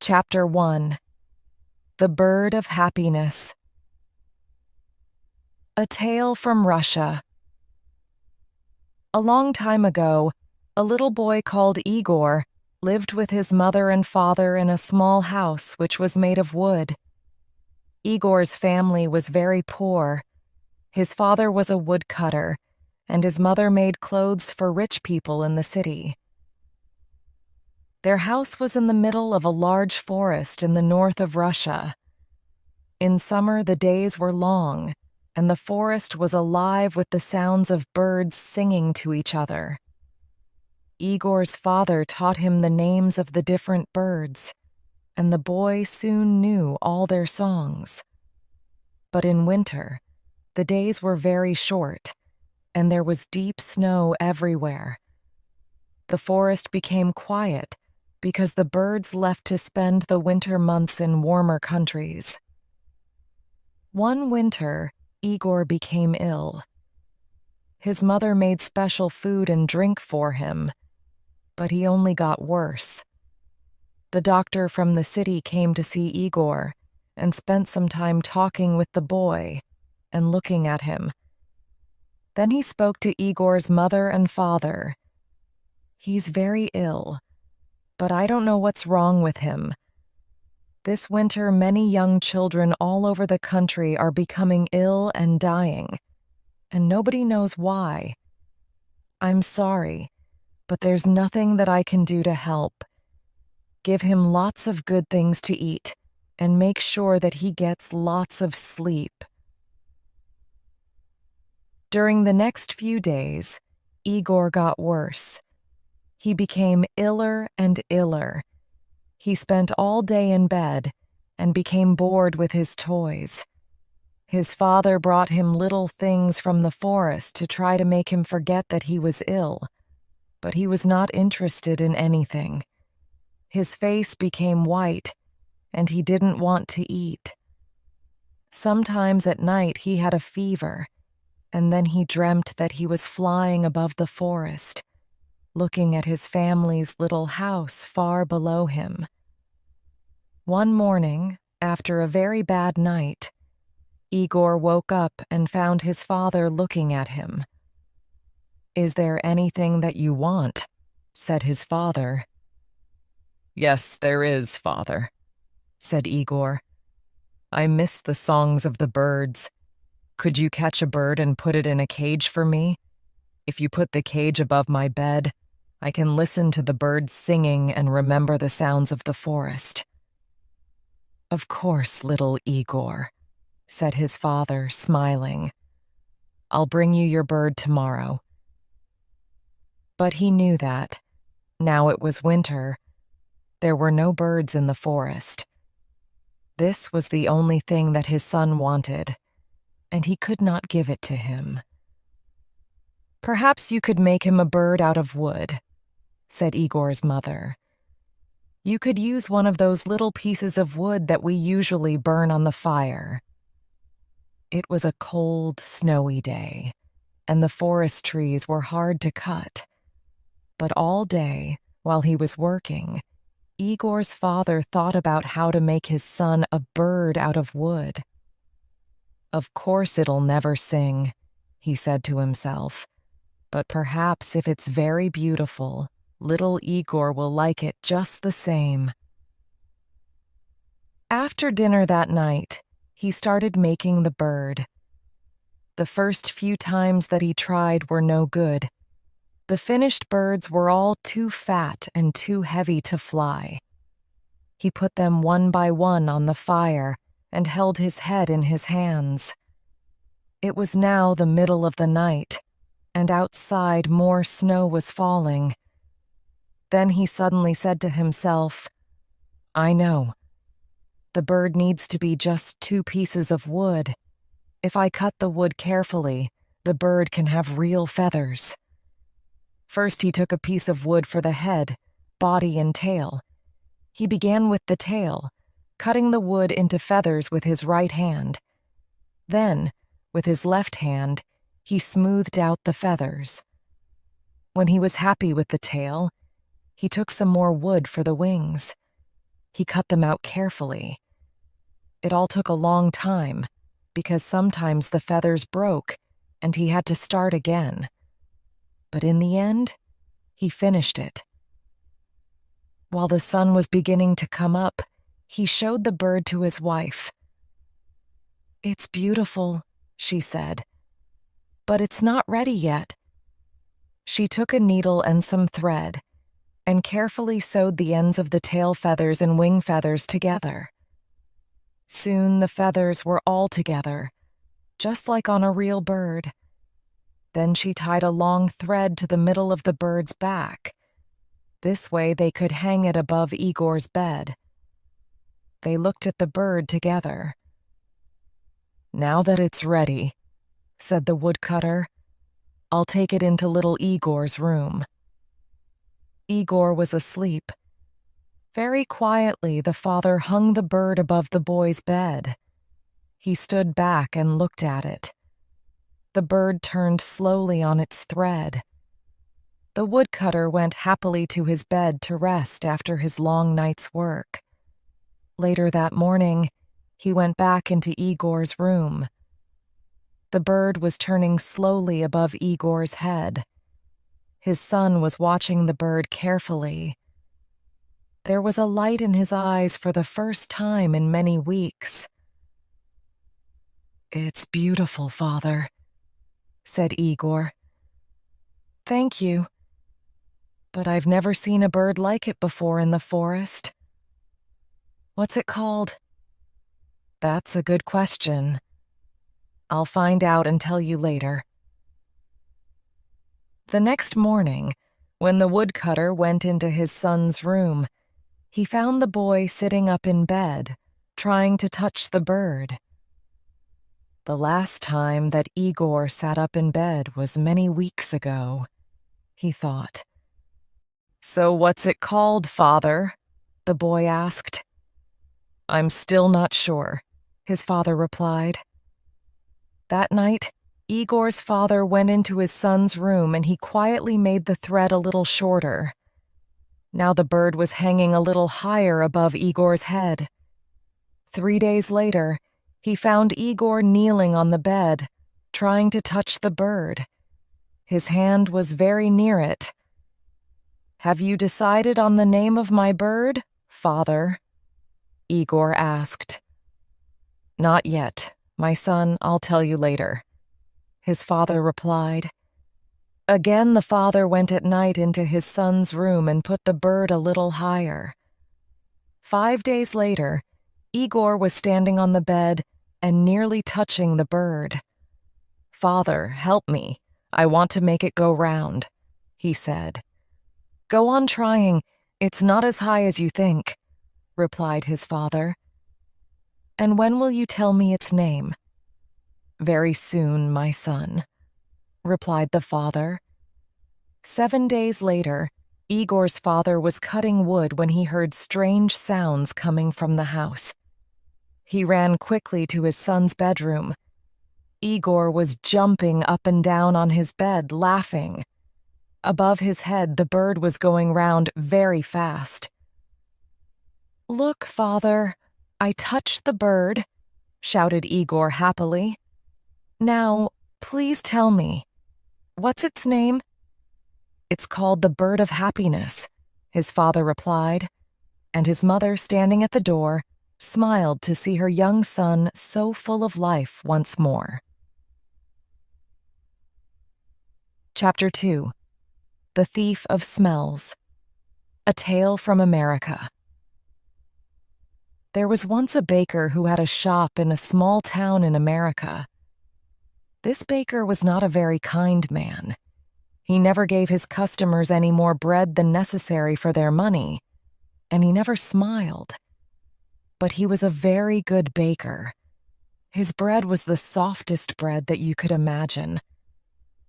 Chapter 1. The Bird of Happiness. A Tale from Russia. A long time ago, a little boy called Igor lived with his mother and father in a small house which was made of wood. Igor's family was very poor. His father was a woodcutter, and his mother made clothes for rich people in the city. Their house was in the middle of a large forest in the north of Russia. In summer, the days were long, and the forest was alive with the sounds of birds singing to each other. Igor's father taught him the names of the different birds, and the boy soon knew all their songs. But in winter, the days were very short, and there was deep snow everywhere. The forest became quiet because the birds left to spend the winter months in warmer countries. One winter, Igor became ill. His mother made special food and drink for him, but he only got worse. The doctor from the city came to see Igor and spent some time talking with the boy and looking at him. Then he spoke to Igor's mother and father. "He's very ill, but I don't know what's wrong with him. This winter, many young children all over the country are becoming ill and dying, and nobody knows why. I'm sorry, but there's nothing that I can do to help. Give him lots of good things to eat, and make sure that he gets lots of sleep." During the next few days, Igor got worse. He became iller and iller. He spent all day in bed and became bored with his toys. His father brought him little things from the forest to try to make him forget that he was ill, but he was not interested in anything. His face became white, and he didn't want to eat. Sometimes at night he had a fever, and then he dreamt that he was flying above the forest, looking at his family's little house far below him. One morning, after a very bad night, Igor woke up and found his father looking at him. "Is there anything that you want?" said his father. "Yes, there is, father," said Igor. "I miss the songs of the birds. Could you catch a bird and put it in a cage for me? If you put the cage above my bed, I can listen to the birds singing and remember the sounds of the forest." "Of course, little Igor," said his father, smiling. "I'll bring you your bird tomorrow." But he knew that, now it was winter, there were no birds in the forest. This was the only thing that his son wanted, and he could not give it to him. "Perhaps you could make him a bird out of wood," said Igor's mother. "You could use one of those little pieces of wood that we usually burn on the fire." It was a cold, snowy day, and the forest trees were hard to cut. But all day, while he was working, Igor's father thought about how to make his son a bird out of wood. "Of course it'll never sing," he said to himself, "but perhaps if it's very beautiful, little Igor will like it just the same." After dinner that night, he started making the bird. The first few times that he tried were no good. The finished birds were all too fat and too heavy to fly. He put them one by one on the fire and held his head in his hands. It was now the middle of the night, and outside more snow was falling. Then he suddenly said to himself, "I know. The bird needs to be just 2 pieces of wood. If I cut the wood carefully, the bird can have real feathers." First he took a piece of wood for the head, body, and tail. He began with the tail, cutting the wood into feathers with his right hand. Then, with his left hand, he smoothed out the feathers. When he was happy with the tail, he took some more wood for the wings. He cut them out carefully. It all took a long time, because sometimes the feathers broke and he had to start again. But in the end, he finished it. While the sun was beginning to come up, he showed the bird to his wife. "It's beautiful," she said, "but it's not ready yet." She took a needle and some thread and carefully sewed the ends of the tail feathers and wing feathers together. Soon the feathers were all together, just like on a real bird. Then she tied a long thread to the middle of the bird's back. This way they could hang it above Igor's bed. They looked at the bird together. "Now that it's ready," said the woodcutter, "I'll take it into little Igor's room." Igor was asleep. Very quietly, the father hung the bird above the boy's bed. He stood back and looked at it. The bird turned slowly on its thread. The woodcutter went happily to his bed to rest after his long night's work. Later that morning, he went back into Igor's room. The bird was turning slowly above Igor's head. His son was watching the bird carefully. There was a light in his eyes for the first time in many weeks. "It's beautiful, Father," said Igor. "Thank you. But I've never seen a bird like it before in the forest." "What's it called?" "That's a good question. I'll find out and tell you later." The next morning, when the woodcutter went into his son's room, he found the boy sitting up in bed, trying to touch the bird. The last time that Igor sat up in bed was many weeks ago, he thought. "So what's it called, Father?" the boy asked. "I'm still not sure," his father replied. That night, Igor's father went into his son's room and he quietly made the thread a little shorter. Now the bird was hanging a little higher above Igor's head. 3 days later, he found Igor kneeling on the bed, trying to touch the bird. His hand was very near it. "Have you decided on the name of my bird, Father?" Igor asked. "Not yet, my son, I'll tell you later," his father replied. Again the father went at night into his son's room and put the bird a little higher. 5 days later, Igor was standing on the bed and nearly touching the bird. "Father, help me. I want to make it go round," he said. "Go on trying. It's not as high as you think," replied his father. "And when will you tell me its name?" "Very soon, my son," replied the father. 7 days later, Igor's father was cutting wood when he heard strange sounds coming from the house. He ran quickly to his son's bedroom. Igor was jumping up and down on his bed, laughing. Above his head, the bird was going round very fast. "Look, Father, I touched the bird," shouted Igor happily. "Now, please tell me, what's its name?" "It's called the Bird of Happiness," his father replied, and his mother, standing at the door, smiled to see her young son so full of life once more. Chapter 2. The Thief of Smells. A Tale from America. There was once a baker who had a shop in a small town in America. This baker was not a very kind man. He never gave his customers any more bread than necessary for their money, and he never smiled. But he was a very good baker. His bread was the softest bread that you could imagine.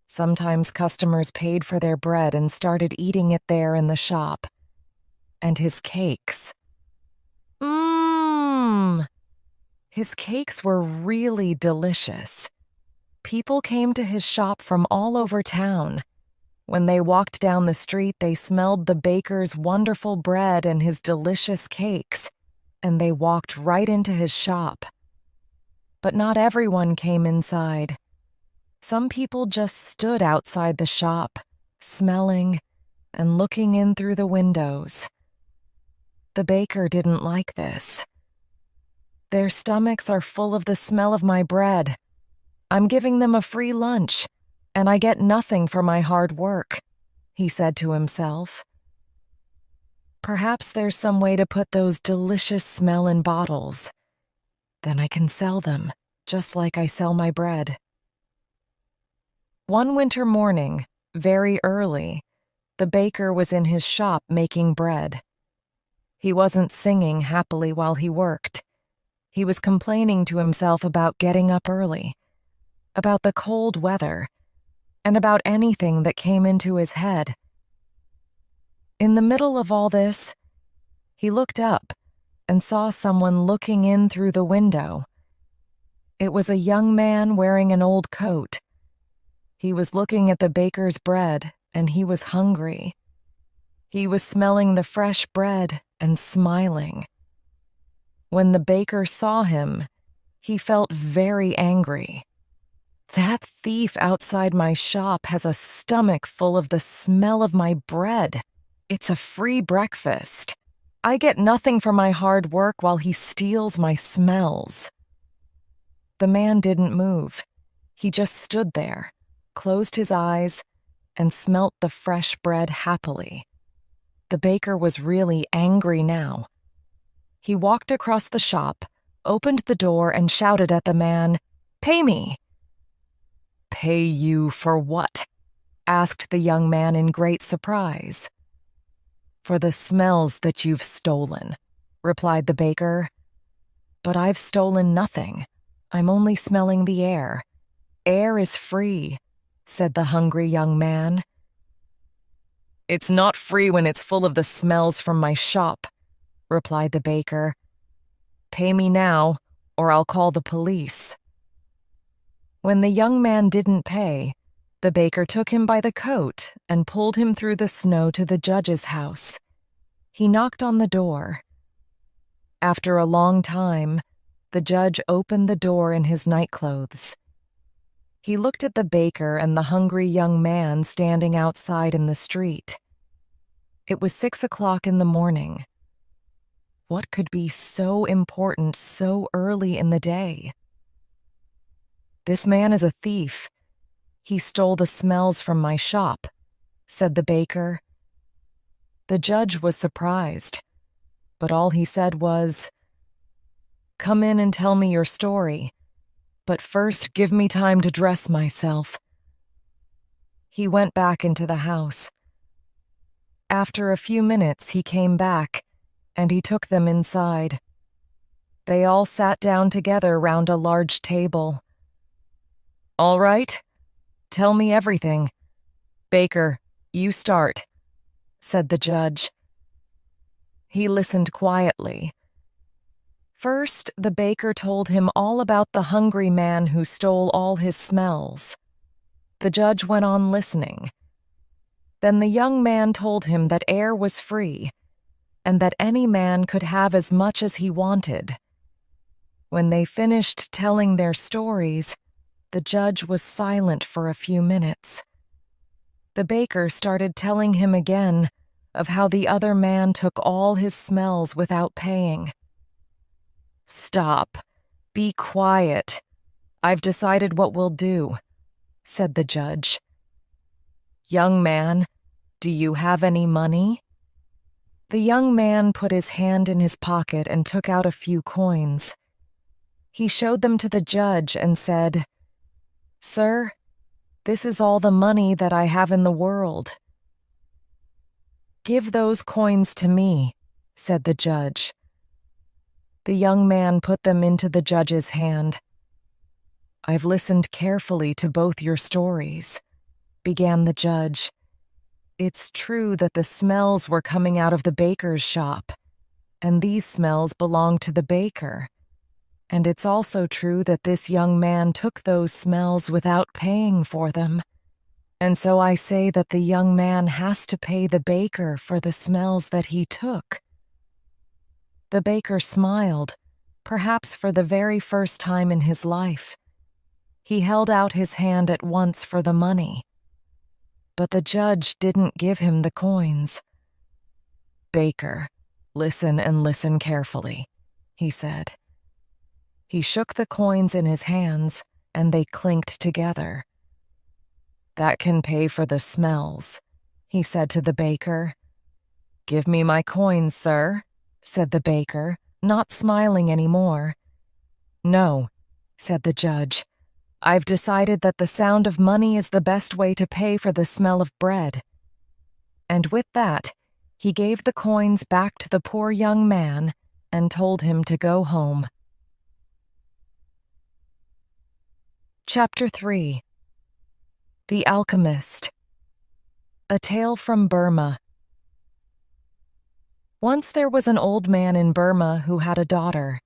Sometimes customers paid for their bread and started eating it there in the shop. And his cakes. His cakes were really delicious. People came to his shop from all over town. When they walked down the street, they smelled the baker's wonderful bread and his delicious cakes. and they walked right into his shop. But not everyone came inside. Some people just stood outside the shop, smelling and looking in through the windows. The baker didn't like this. "Their stomachs are full of the smell of my bread. I'm giving them a free lunch, and I get nothing for my hard work," he said to himself. "Perhaps there's some way to put those delicious smell in bottles. Then I can sell them, just like I sell my bread." One winter morning, very early, the baker was in his shop making bread. He wasn't singing happily while he worked. He was complaining to himself about getting up early, about the cold weather, and about anything that came into his head. In the middle of all this, he looked up and saw someone looking in through the window. It was a young man wearing an old coat. He was looking at the baker's bread, and he was hungry. He was smelling the fresh bread and smiling. When the baker saw him, he felt very angry. "That thief outside my shop has a stomach full of the smell of my bread. It's a free breakfast. I get nothing for my hard work while he steals my smells." The man didn't move. He just stood there, closed his eyes, and smelt the fresh bread happily. The baker was really angry now. He walked across the shop, opened the door, and shouted at the man, "Pay me!" "Pay you for what?" asked the young man in great surprise. "For the smells that you've stolen," replied the baker. "But I've stolen nothing. I'm only smelling the air. Air is free," said the hungry young man. "It's not free when it's full of the smells from my shop," replied the baker. "Pay me now, or I'll call the police." When the young man didn't pay, the baker took him by the coat and pulled him through the snow to the judge's house. He knocked on the door. After a long time, the judge opened the door in his nightclothes. He looked at the baker and the hungry young man standing outside in the street. It was 6 o'clock in the morning. What could be so important so early in the day? "This man is a thief. He stole the smells from my shop," said the baker. The judge was surprised, but all he said was, "Come in and tell me your story, but first give me time to dress myself." He went back into the house. After a few minutes, he came back, and he took them inside. They all sat down together round a large table. "All right, tell me everything. Baker, you start," said the judge. He listened quietly. First, the baker told him all about the hungry man who stole all his smells. The judge went on listening. Then the young man told him that air was free, and that any man could have as much as he wanted. When they finished telling their stories, the judge was silent for a few minutes. The baker started telling him again of how the other man took all his smells without paying. "Stop. Be quiet. I've decided what we'll do," said the judge. "Young man, do you have any money?" The young man put his hand in his pocket and took out a few coins. He showed them to the judge and said, "Sir, this is all the money that I have in the world." "Give those coins to me," said the judge. The young man put them into the judge's hand. "I've listened carefully to both your stories," began the judge. "It's true that the smells were coming out of the baker's shop, and these smells belong to the baker. And it's also true that this young man took those smells without paying for them. And so I say that the young man has to pay the baker for the smells that he took." The baker smiled, perhaps for the very first time in his life. He held out his hand at once for the money. But the judge didn't give him the coins. "Baker, listen and listen carefully," he said. He shook the coins in his hands, and they clinked together. "That can pay for the smells," he said to the baker. "Give me my coins, sir," said the baker, not smiling anymore. "No," said the judge. "I've decided that the sound of money is the best way to pay for the smell of bread." And with that, he gave the coins back to the poor young man and told him to go home. Chapter 3. The Alchemist. A Tale from Burma. Once there was an old man in Burma who had a daughter.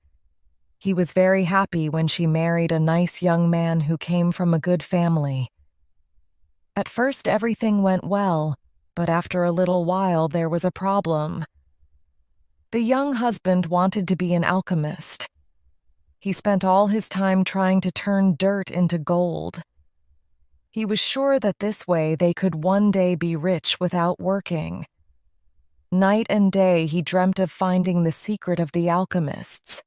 He was very happy when she married a nice young man who came from a good family. At first everything went well, but after a little while there was a problem. The young husband wanted to be an alchemist. He spent all his time trying to turn dirt into gold. He was sure that this way they could one day be rich without working. Night and day he dreamt of finding the secret of the alchemists.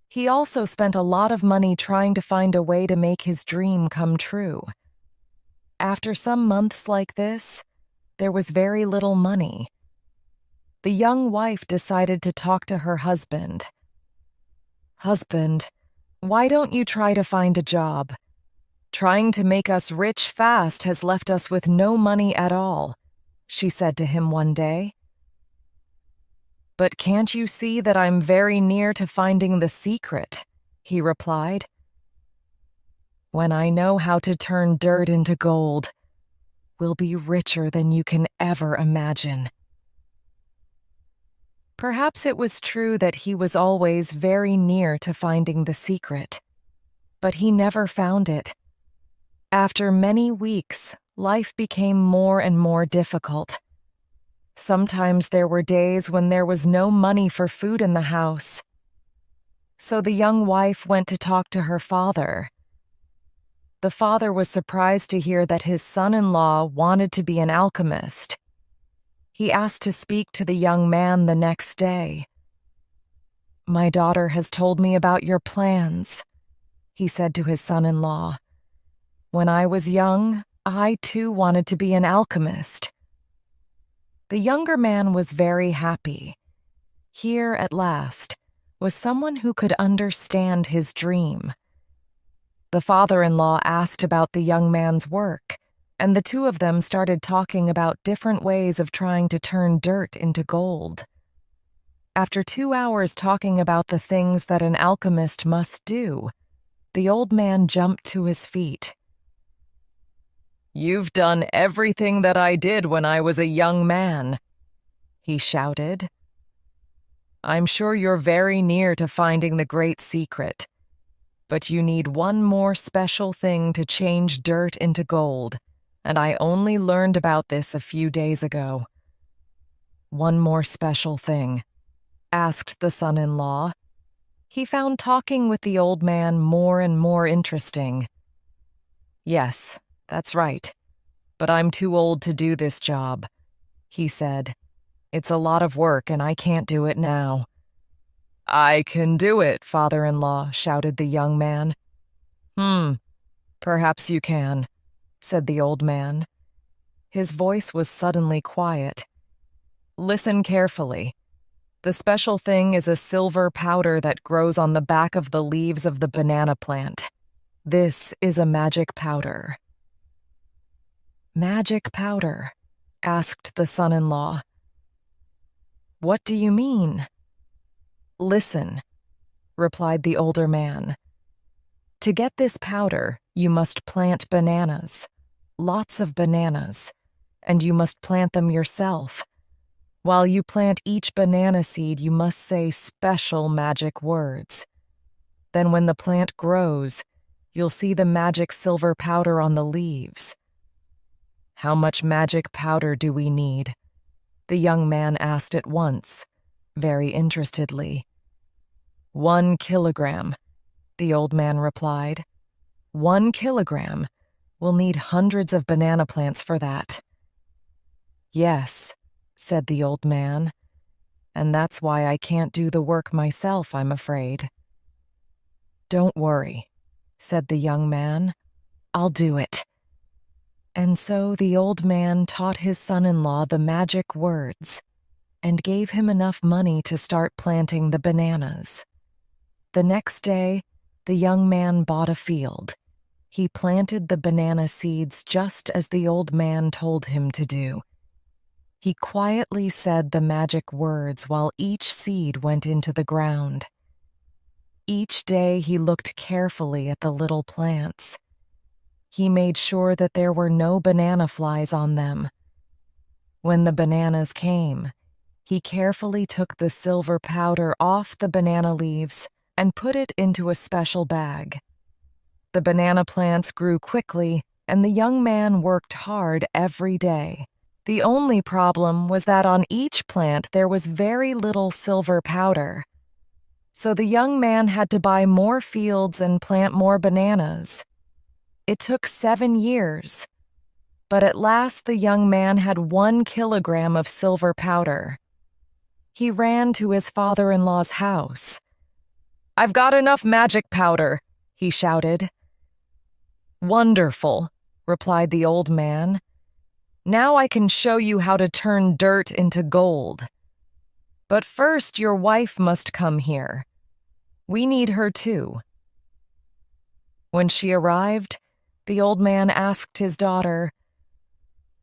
He also spent a lot of money trying to find a way to make his dream come true. After some months like this, there was very little money. The young wife decided to talk to her husband. "Husband, why don't you try to find a job? Trying to make us rich fast has left us with no money at all," she said to him one day. "But can't you see that I'm very near to finding the secret?" he replied. "When I know how to turn dirt into gold, we'll be richer than you can ever imagine." Perhaps it was true that he was always very near to finding the secret, but he never found it. After many weeks, life became more and more difficult. Sometimes there were days when there was no money for food in the house. So the young wife went to talk to her father. The father was surprised to hear that his son-in-law wanted to be an alchemist. He asked to speak to the young man the next day. "My daughter has told me about your plans," he said to his son-in-law. "When I was young, I too wanted to be an alchemist." The younger man was very happy. Here, at last, was someone who could understand his dream. The father-in-law asked about the young man's work, and the two of them started talking about different ways of trying to turn dirt into gold. After 2 hours talking about the things that an alchemist must do, the old man jumped to his feet. "You've done everything that I did when I was a young man," he shouted. "I'm sure you're very near to finding the great secret, but you need one more special thing to change dirt into gold, and I only learned about this a few days ago." "One more special thing?" asked the son-in-law. He found talking with the old man more and more interesting. "Yes, that's right, but I'm too old to do this job," he said. "It's a lot of work and I can't do it now." "I can do it, father-in-law," shouted the young man. Perhaps you can," said the old man. His voice was suddenly quiet. "Listen carefully. The special thing is a silver powder that grows on the back of the leaves of the banana plant. This is a magic powder." "Magic powder?" asked the son-in-law. "What do you mean?" "Listen," replied the older man. "To get this powder, you must plant bananas, lots of bananas, and you must plant them yourself. While you plant each banana seed, you must say special magic words. Then when the plant grows, you'll see the magic silver powder on the leaves." "How much magic powder do we need?" the young man asked at once. very interestedly. 1 kilogram, the old man replied. 1 kilogram. We'll need hundreds of banana plants for that. Yes, said the old man, and that's why I can't do the work myself, I'm afraid. Don't worry, said the young man. I'll do it. And so the old man taught his son-in-law the magic words and gave him enough money to start planting the bananas. The next day, the young man bought a field. He planted the banana seeds just as the old man told him to do. He quietly said the magic words while each seed went into the ground. Each day he looked carefully at the little plants. He made sure that there were no banana flies on them. When the bananas came, he carefully took the silver powder off the banana leaves and put it into a special bag. The banana plants grew quickly, and the young man worked hard every day. The only problem was that on each plant there was very little silver powder. So the young man had to buy more fields and plant more bananas. It took 7 years, but at last the young man had 1 kilogram of silver powder. He ran to his father-in-law's house. "I've got enough magic powder," he shouted. "Wonderful," replied the old man. "Now I can show you how to turn dirt into gold. But first your wife must come here. We need her too." When she arrived, the old man asked his daughter,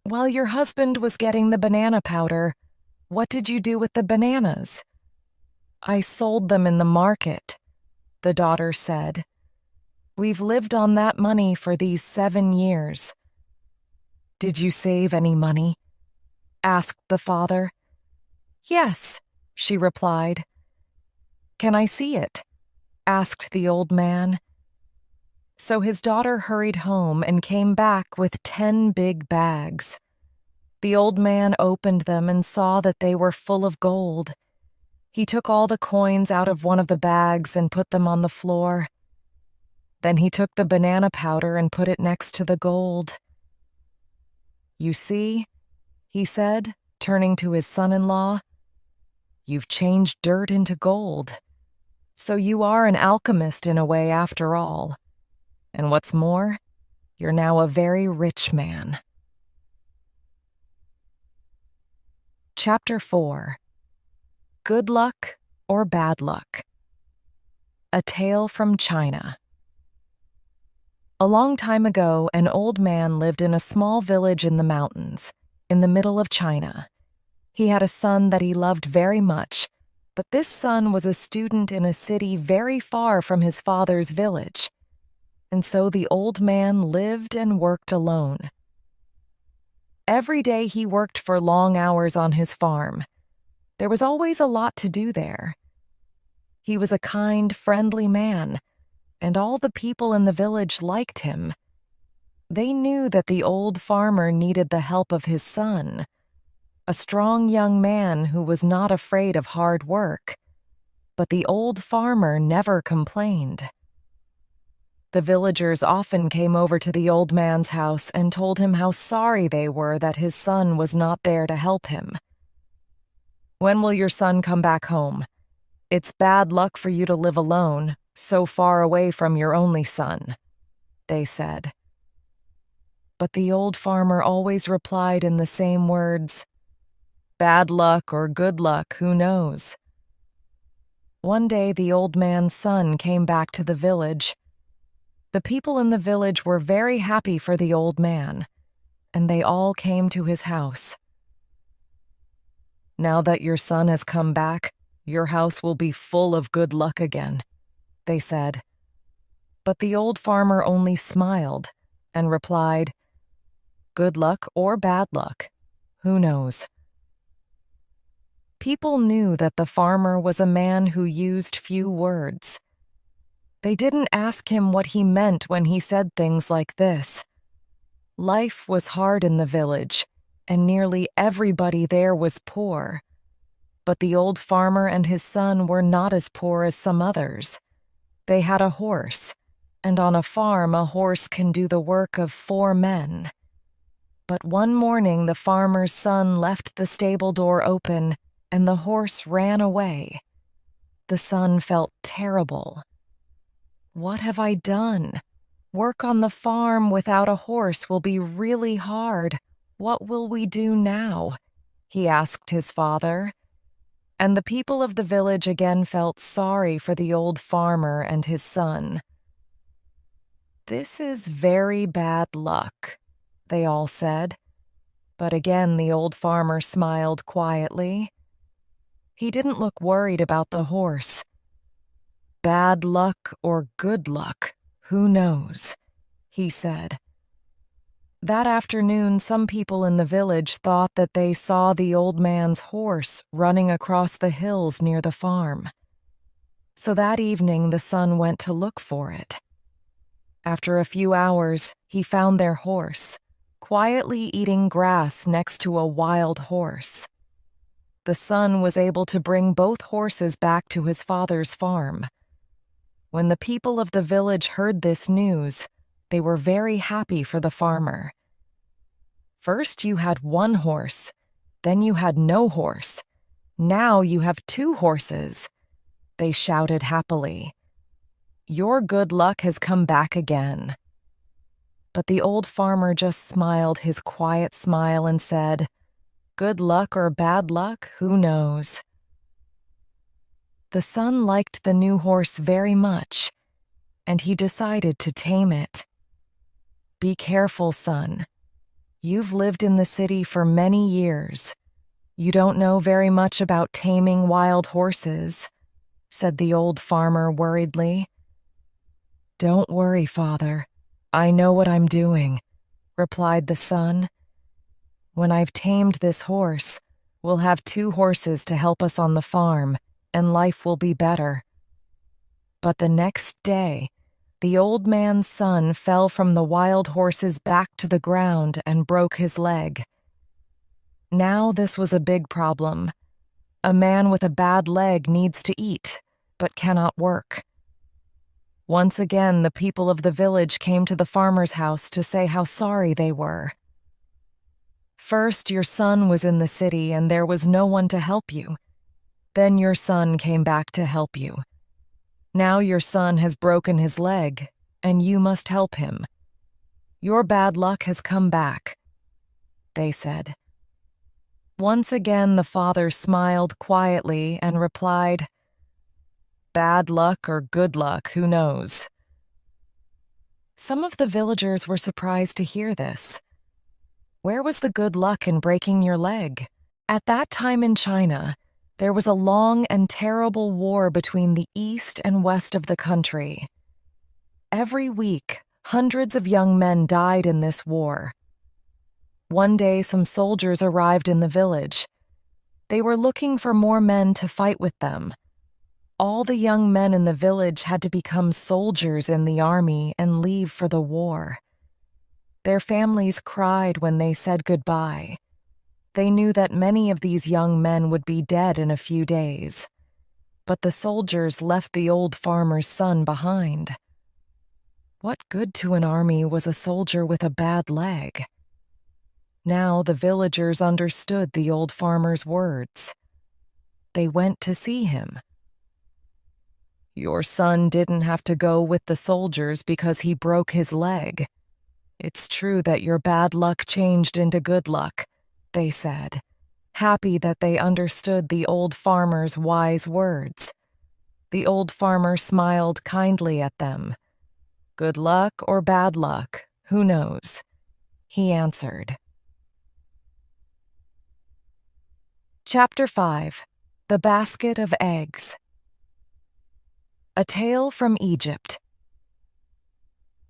"While your husband was getting the banana powder, what did you do with the bananas?" "I sold them in the market," the daughter said. "We've lived on that money for these 7 years." "Did you save any money?" asked the father. "Yes," she replied. "Can I see it?" asked the old man. So his daughter hurried home and came back with 10 big bags. The old man opened them and saw that they were full of gold. He took all the coins out of one of the bags and put them on the floor. Then he took the banana powder and put it next to the gold. "You see," he said, turning to his son-in-law, "you've changed dirt into gold. So you are an alchemist in a way after all. And what's more, you're now a very rich man." Chapter 4. Good Luck or Bad Luck? A Tale from China. A long time ago, an old man lived in a small village in the mountains, in the middle of China. He had a son that he loved very much, but this son was a student in a city very far from his father's village. And so the old man lived and worked alone. Every day he worked for long hours on his farm. There was always a lot to do there. He was a kind, friendly man, and all the people in the village liked him. They knew that the old farmer needed the help of his son, a strong young man who was not afraid of hard work. But the old farmer never complained. The villagers often came over to the old man's house and told him how sorry they were that his son was not there to help him. "When will your son come back home? It's bad luck for you to live alone, so far away from your only son," they said. But the old farmer always replied in the same words, "Bad luck or good luck, who knows?" One day the old man's son came back to the village. The people in the village were very happy for the old man, and they all came to his house. "Now that your son has come back, your house will be full of good luck again," they said. But the old farmer only smiled and replied, "Good luck or bad luck, who knows?" People knew that the farmer was a man who used few words. They didn't ask him what he meant when he said things like this. Life was hard in the village, and nearly everybody there was poor. But the old farmer and his son were not as poor as some others. They had a horse, and on a farm a horse can do the work of 4 men. But one morning the farmer's son left the stable door open, and the horse ran away. The son felt terrible. "What have I done? Work on the farm without a horse will be really hard. What will we do now?" he asked his father. And the people of the village again felt sorry for the old farmer and his son. "This is very bad luck," they all said. But again the old farmer smiled quietly. He didn't look worried about the horse. "Bad luck or good luck, who knows?" he said. That afternoon, some people in the village thought that they saw the old man's horse running across the hills near the farm. So that evening, the son went to look for it. After a few hours, he found their horse, quietly eating grass next to a wild horse. The son was able to bring both horses back to his father's farm. When the people of the village heard this news, they were very happy for the farmer. "First you had 1 horse, then you had no horse. Now you have 2 horses," they shouted happily. "Your good luck has come back again." But the old farmer just smiled his quiet smile and said, "Good luck or bad luck, who knows?" The son liked the new horse very much, and he decided to tame it. "Be careful, son. You've lived in the city for many years. You don't know very much about taming wild horses," said the old farmer worriedly. "Don't worry, father. I know what I'm doing," replied the son. "When I've tamed this horse, we'll have 2 horses to help us on the farm, and life will be better." But the next day, the old man's son fell from the wild horse's back to the ground and broke his leg. Now this was a big problem. A man with a bad leg needs to eat, but cannot work. Once again, the people of the village came to the farmer's house to say how sorry they were. "First, your son was in the city and there was no one to help you. Then your son came back to help you. Now your son has broken his leg, and you must help him. Your bad luck has come back," they said. Once again the father smiled quietly and replied, "Bad luck or good luck, who knows?" Some of the villagers were surprised to hear this. Where was the good luck in breaking your leg? At that time in China, there was a long and terrible war between the east and west of the country. Every week, hundreds of young men died in this war. One day, some soldiers arrived in the village. They were looking for more men to fight with them. All the young men in the village had to become soldiers in the army and leave for the war. Their families cried when they said goodbye. They knew that many of these young men would be dead in a few days. But the soldiers left the old farmer's son behind. What good to an army was a soldier with a bad leg? Now the villagers understood the old farmer's words. They went to see him. "Your son didn't have to go with the soldiers because he broke his leg. It's true that your bad luck changed into good luck," they said, happy that they understood the old farmer's wise words. The old farmer smiled kindly at them. "Good luck or bad luck, who knows?" he answered. Chapter 5. The Basket of Eggs. A Tale from Egypt.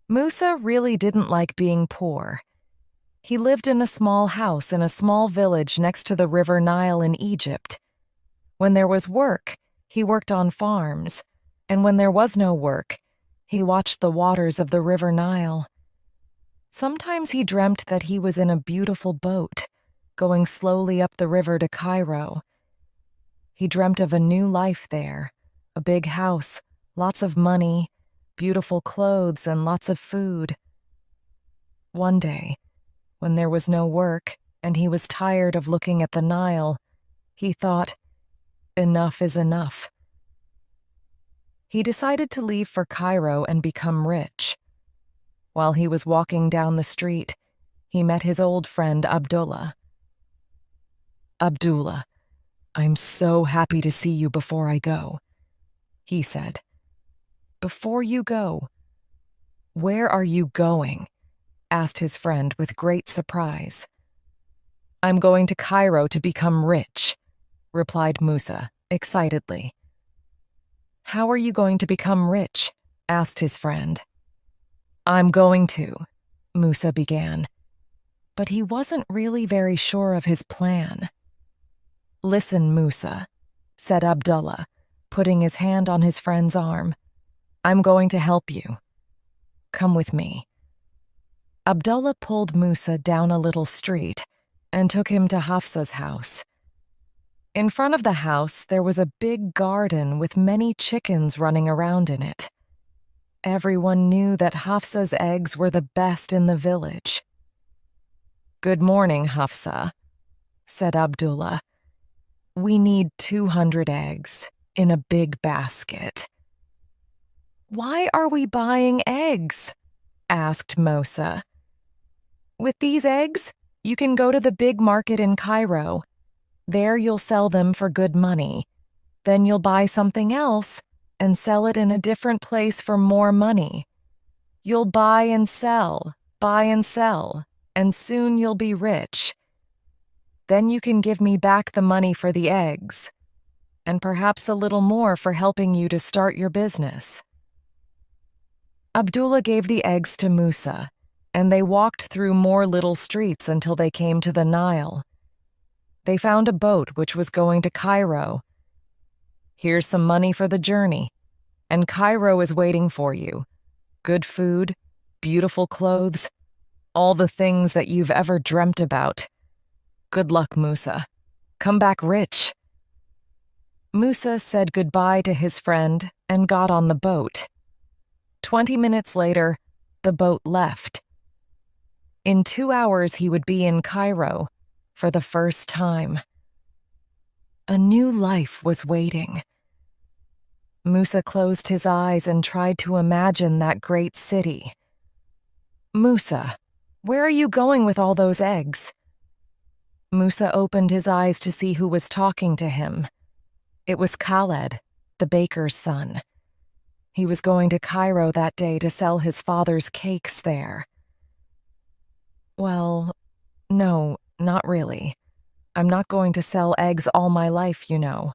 Musa really didn't like being poor. He lived in a small house in a small village next to the River Nile in Egypt. When there was work, he worked on farms, and when there was no work, he watched the waters of the River Nile. Sometimes he dreamt that he was in a beautiful boat, going slowly up the river to Cairo. He dreamt of a new life there, a big house, lots of money, beautiful clothes, and lots of food. One day, when there was no work and he was tired of looking at the Nile, he thought, enough is enough. He decided to leave for Cairo and become rich. While he was walking down the street, he met his old friend Abdullah. "Abdullah, I'm so happy to see you before I go," he said. "Before you go? Where are you going?" asked his friend with great surprise. "I'm going to Cairo to become rich," replied Musa excitedly. "How are you going to become rich?" asked his friend. "I'm going to," Musa began, but he wasn't really very sure of his plan. "Listen, Musa," said Abdullah, putting his hand on his friend's arm. "I'm going to help you. Come with me." Abdullah pulled Musa down a little street and took him to Hafsa's house. In front of the house, there was a big garden with many chickens running around in it. Everyone knew that Hafsa's eggs were the best in the village. "Good morning, Hafsa," said Abdullah. "We need 200 eggs in a big basket." "Why are we buying eggs?" asked Musa. "With these eggs, you can go to the big market in Cairo. There you'll sell them for good money. Then you'll buy something else and sell it in a different place for more money. You'll buy and sell, and soon you'll be rich. Then you can give me back the money for the eggs, and perhaps a little more for helping you to start your business." Abdullah gave the eggs to Musa, and they walked through more little streets until they came to the Nile. They found a boat which was going to Cairo. "Here's some money for the journey, and Cairo is waiting for you. Good food, beautiful clothes, all the things that you've ever dreamt about. Good luck, Musa. Come back rich." Musa said goodbye to his friend and got on the boat. 20 minutes later, the boat left. In 2 hours, he would be in Cairo for the first time. A new life was waiting. Musa closed his eyes and tried to imagine that great city. "Musa, where are you going with all those eggs?" Musa opened his eyes to see who was talking to him. It was Khaled, the baker's son. He was going to Cairo that day to sell his father's cakes there. "Well, no, not really. I'm not going to sell eggs all my life, you know.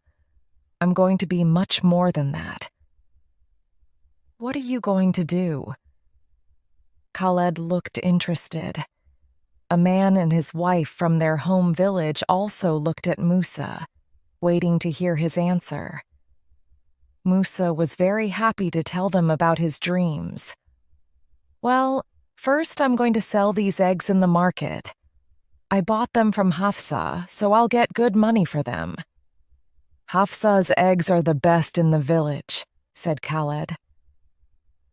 I'm going to be much more than that." "What are you going to do?" Khaled looked interested. A man and his wife from their home village also looked at Musa, waiting to hear his answer. Musa was very happy to tell them about his dreams. "Well, first I'm going to sell these eggs in the market. I bought them from Hafsa, so I'll get good money for them." "Hafsa's eggs are the best in the village," said Khaled.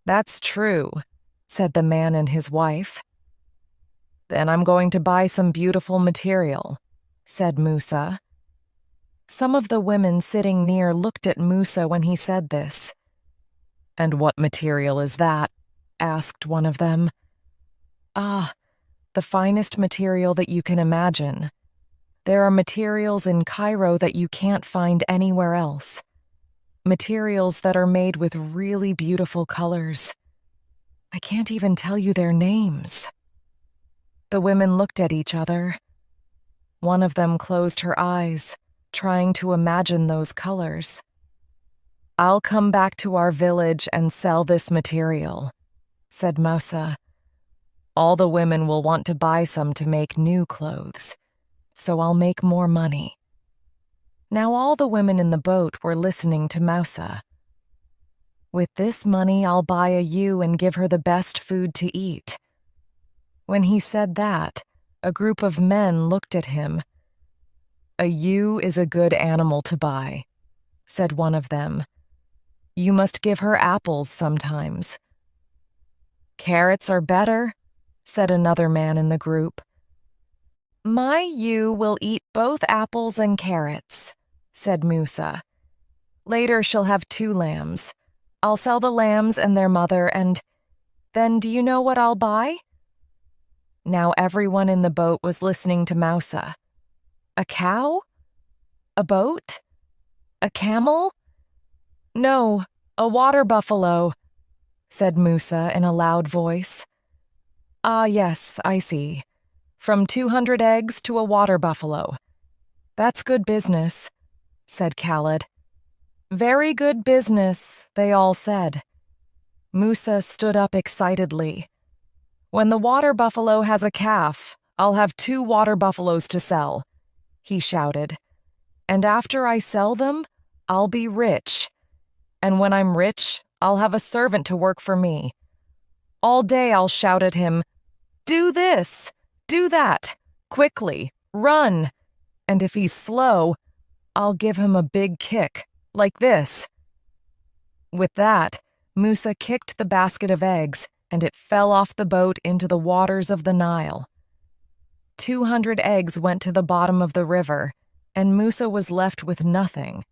"That's true," said the man and his wife. "Then I'm going to buy some beautiful material," said Musa. Some of the women sitting near looked at Musa when he said this. "And what material is that?" asked one of them. "Ah, the finest material that you can imagine. There are materials in Cairo that you can't find anywhere else. Materials that are made with really beautiful colors. I can't even tell you their names." The women looked at each other. One of them closed her eyes, trying to imagine those colors. "I'll come back to our village and sell this material," said Musa. "All the women will want to buy some to make new clothes, so I'll make more money." Now all the women in the boat were listening to Musa. "With this money, I'll buy a ewe and give her the best food to eat." When he said that, a group of men looked at him. "A ewe is a good animal to buy," said one of them. "You must give her apples sometimes." "Carrots are better," said another man in the group. "My ewe will eat both apples and carrots," said Musa. "Later she'll have 2 lambs. I'll sell the lambs and their mother, and then do you know what I'll buy?" Now everyone in the boat was listening to Mousa. "A cow? A boat? A camel?" "No, a water buffalo," said Musa in a loud voice. "Ah, yes, I see. From 200 eggs to a water buffalo. That's good business," said Khaled. "Very good business," they all said. Musa stood up excitedly. "When the water buffalo has a calf, I'll have 2 water buffaloes to sell," he shouted. "And after I sell them, I'll be rich. And when I'm rich, I'll have a servant to work for me. All day I'll shout at him, 'Do this! Do that! Quickly! Run!' And if he's slow, I'll give him a big kick, like this." With that, Musa kicked the basket of eggs, and it fell off the boat into the waters of the Nile. 200 eggs went to the bottom of the river, and Musa was left with nothing,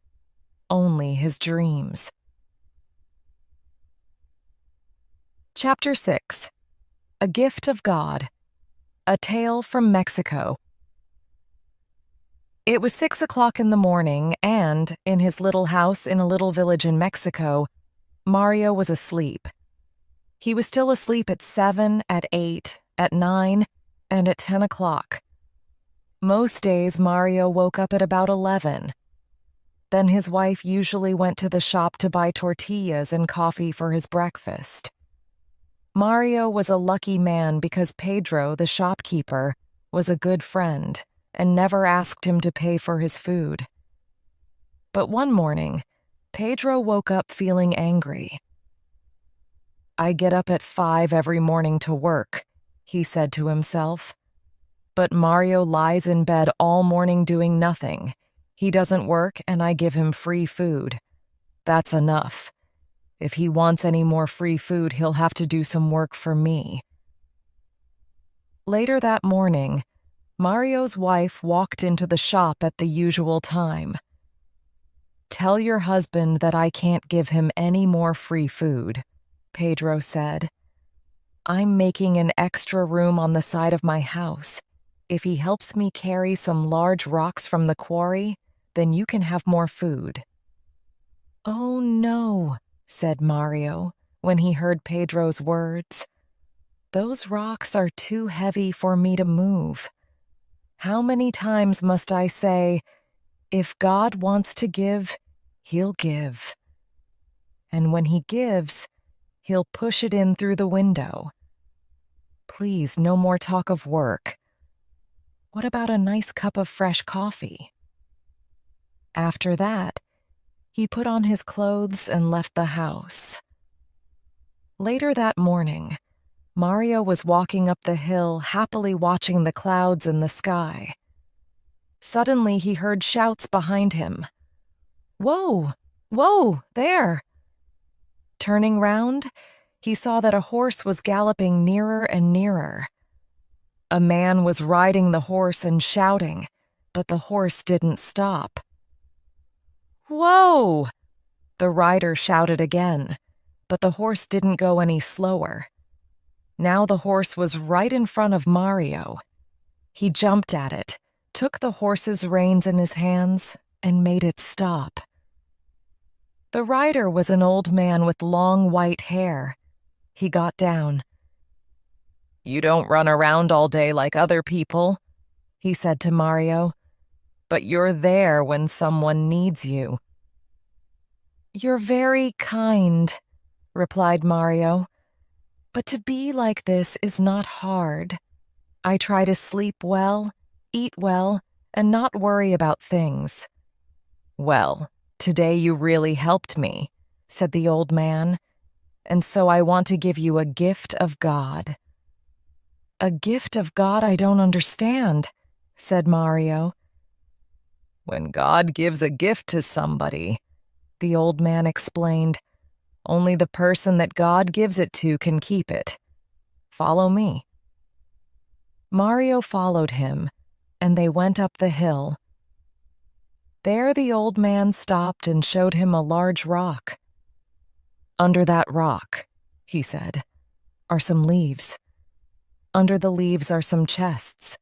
only his dreams. Chapter 6. A Gift of God. A Tale from Mexico. It was 6 o'clock in the morning, and, in his little house in a little village in Mexico, Mario was asleep. He was still asleep at 7, at 8, at 9, and at 10 o'clock. Most days, Mario woke up at about 11. Then his wife usually went to the shop to buy tortillas and coffee for his breakfast. Mario was a lucky man because Pedro, the shopkeeper, was a good friend and never asked him to pay for his food. But one morning, Pedro woke up feeling angry. "I get up at 5 every morning to work," he said to himself. "But Mario lies in bed all morning doing nothing. He doesn't work and I give him free food. That's enough. If he wants any more free food, he'll have to do some work for me." Later that morning, Mario's wife walked into the shop at the usual time. "Tell your husband that I can't give him any more free food," Pedro said. "I'm making an extra room on the side of my house. If he helps me carry some large rocks from the quarry, then you can have more food." "Oh no," said Mario when he heard Pedro's words. "Those rocks are too heavy for me to move. How many times must I say, 'If God wants to give, He'll give. And when He gives, He'll push it in through the window. Please, no more talk of work. What about a nice cup of fresh coffee?" After that, he put on his clothes and left the house. Later that morning, Mario was walking up the hill, happily watching the clouds in the sky. Suddenly, he heard shouts behind him. "Whoa! Whoa! There!" Turning round, he saw that a horse was galloping nearer and nearer. A man was riding the horse and shouting, but the horse didn't stop. "Whoa!" the rider shouted again, but the horse didn't go any slower. Now the horse was right in front of Mario. He jumped at it, took the horse's reins in his hands, and made it stop. The rider was an old man with long white hair. He got down. "You don't run around all day like other people," he said to Mario, "but you're there when someone needs you." "You're very kind," replied Mario. "But to be like this is not hard. I try to sleep well, eat well, and not worry about things." "Well, today you really helped me," said the old man, "and so I want to give you a gift of God." "A gift of God I don't understand," said Mario. When God gives a gift to somebody, the old man explained, only the person that God gives it to can keep it. Follow me. Mario followed him, and they went up the hill. There the old man stopped and showed him a large rock. Under that rock, he said, are some leaves. Under the leaves are some chests.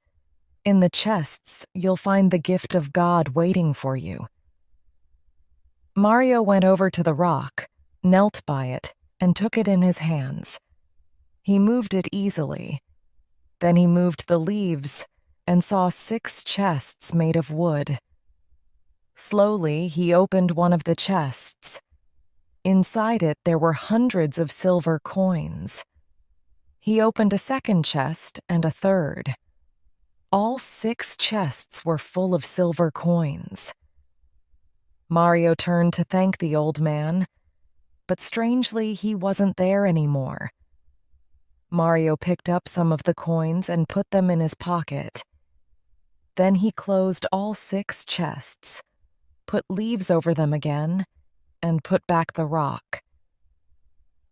In the chests, you'll find the gift of God waiting for you. Mario went over to the rock, knelt by it, and took it in his hands. He moved it easily. Then he moved the leaves and saw 6 chests made of wood. Slowly, he opened one of the chests. Inside it, there were hundreds of silver coins. He opened a second chest and a third. All 6 chests were full of silver coins. Mario turned to thank the old man, but strangely, he wasn't there anymore. Mario picked up some of the coins and put them in his pocket. Then he closed all 6 chests, put leaves over them again, and put back the rock.